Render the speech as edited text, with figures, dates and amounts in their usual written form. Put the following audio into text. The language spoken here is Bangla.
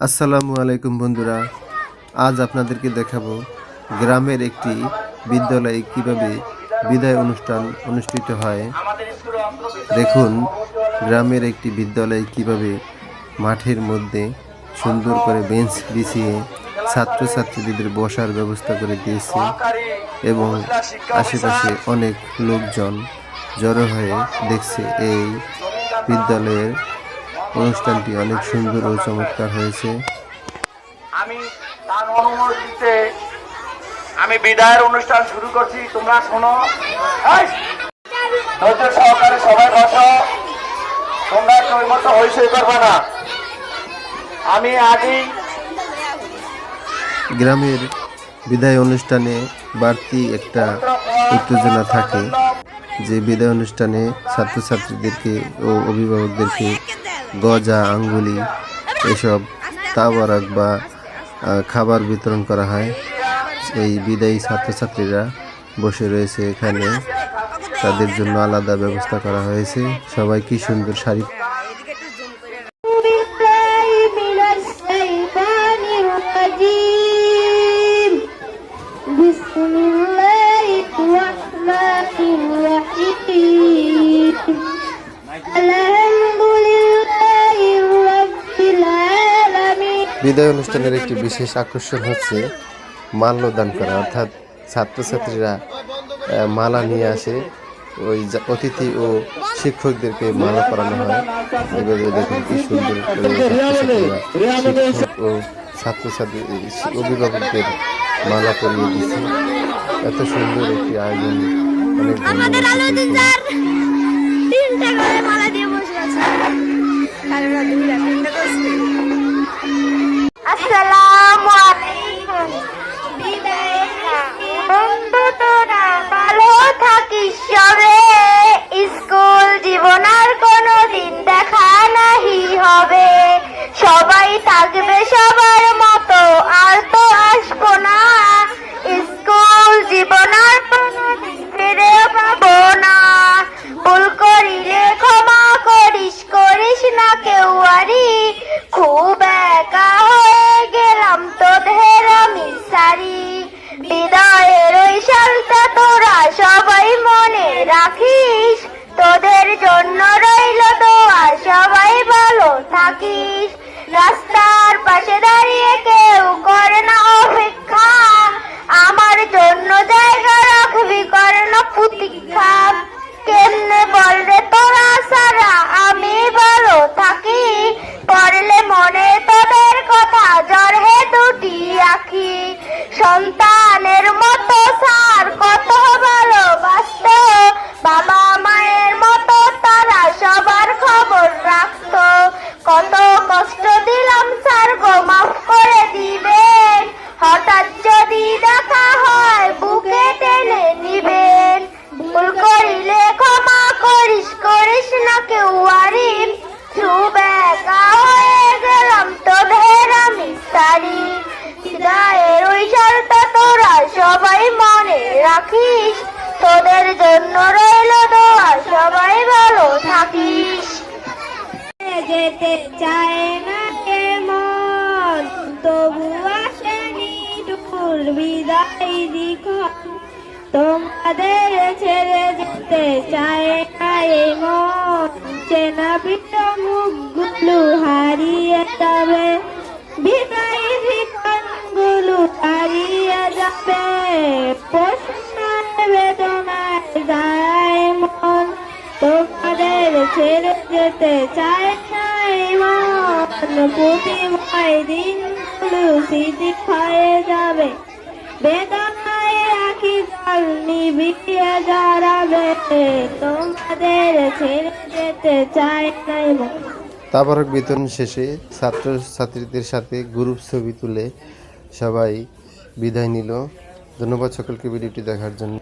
আসসালামু আলাইকুম বন্ধুরা, আজ আপনাদেরকে দেখাবো গ্রামের একটি বিদ্যালয়ে কিভাবে বিদায় অনুষ্ঠান অনুষ্ঠিত হয়। দেখুন গ্রামের একটি বিদ্যালয়ে কিভাবে মাঠের মধ্যে সুন্দর করে বেঞ্চ বিছিয়ে ছাত্রছাত্রীদের বসার ব্যবস্থা করে দিয়েছে এবং আশেপাশে অনেক লোকজন জড়ো হয়ে দেখছে। এই বিদ্যালয়ের অনুষ্ঠানটি অনেক সুন্দর ও চমৎকার হয়েছে। আমি তার অনুমতিতে আমি বিদায়ের অনুষ্ঠান শুরু করছি। তোমরা শোনো, ধৈর্য সহকারে সবাই বসো। তোমরা ওই মতো হইসই করবে না। আমি আগেই গ্রামের বিদায় অনুষ্ঠানে বাড়তি একটা উত্তেজনা থাকে, যে বিদায় অনুষ্ঠানে ছাত্রছাত্রীদেরকে ও অভিভাবকদেরকে গজা, আঙ্গুলি এসব তাবারক বা খাবার বিতরণ করা হয়। এই বিদায়ী ছাত্রছাত্রীরা বসে রয়েছে এখানে, তাদের জন্য আলাদা ব্যবস্থা করা হয়েছে। সবাই কি সুন্দর শাড়ি বিদায় অনুষ্ঠানের একটি বিশেষ আকর্ষণ হচ্ছে মাল্যদান করা, অর্থাৎ ছাত্রছাত্রীরা মালা নিয়ে আসে। ওই অতিথি ও শিক্ষকদেরকে মালা পরানো হয়। এভাবে দেখুন কি সুন্দর করে শিক্ষক ও ছাত্রছাত্রী অভিভাবকদের মালা পরিয়ে দিচ্ছে। এত সুন্দর একটি আয়োজন, অনেক ধন্যবাদ। আসসালামু আলাইকুম। বন্ধু তোরা ভালো থাকিস সবে, স্কুল জীবন আর কোনোদিন দেখা নাহি হবে। সবাই থাকবে সবার মতো, আর তো আসবো না। স্কুল জীবন আর কোনোদিন ফিরে পাবো না। ভুল করিলে ক্ষমা করিস, করিস না কেউ আরি। খুব একা হয়ে গেলাম তোদের আমি সারি। বিদায়ের ওই সালটা তোরা সবাই মনে রাখিস। তোদের জন্য রইল দোয়া, সবাই ভালো থাকিস। রাস্তার পাশে দাঁড়িয়ে কেউ করে না অপেক্ষা, আমার জন্য জায়গা রাখবি, করে না প্রতীক্ষা। কেমনে বলরে তোরা সারা আমি ভালো থাকি, পড়লে মনে তোদের কথা জ্বর হে দুটি আঁখি। সন্তানের মতো সার কত ভালোবাসত, বাবা মায়ের মতো তারা সবার খবর রাখত। কত কষ্ট দিলাম স্যার গো, মাফ করে দিবেন। হঠাৎ যদি দেখা হয় বুকে টেনে নিবেন। ভুল করিলে ক্ষমা করিস, করিস না কেউ আরি। খুব একা হয়ে গেলাম তোদের আমি সারি। বিদায়ের ওই সালটা তোরা সবাই মনে রাখিস। তোদের জন্য রইল দোয়া, সবাই ভালো থাকিস। যেতে চায় না মন, তবু আসেনি টুকুর বিদায় দিখন। তোমাদের ছেড়ে যেতে চায় না মন, চেনা পিঠ মুখগুলো হারিয়ে যাবে। বিদায় জীবনগুলো হারিয়ে যাবে। পোষণার বেদনায় যায় মন, তোমাদের ছেড়ে যেতে চায় না মন। প্রতিময় দিনগুলো স্মৃতি হয়ে যাবে, বেদনায় আখি জল নিভিয়ে জড়াবে। তোমাদের ছেড়ে যেতে চায় না মন। তাবারক বিতরণ শেষে ছাত্রছাত্রীদের সাথে গ্রুপ ছবি তুলে সবাই বিদায় নিল। ধন্যবাদ সকলকে ভিডিওটি দেখার জন্য।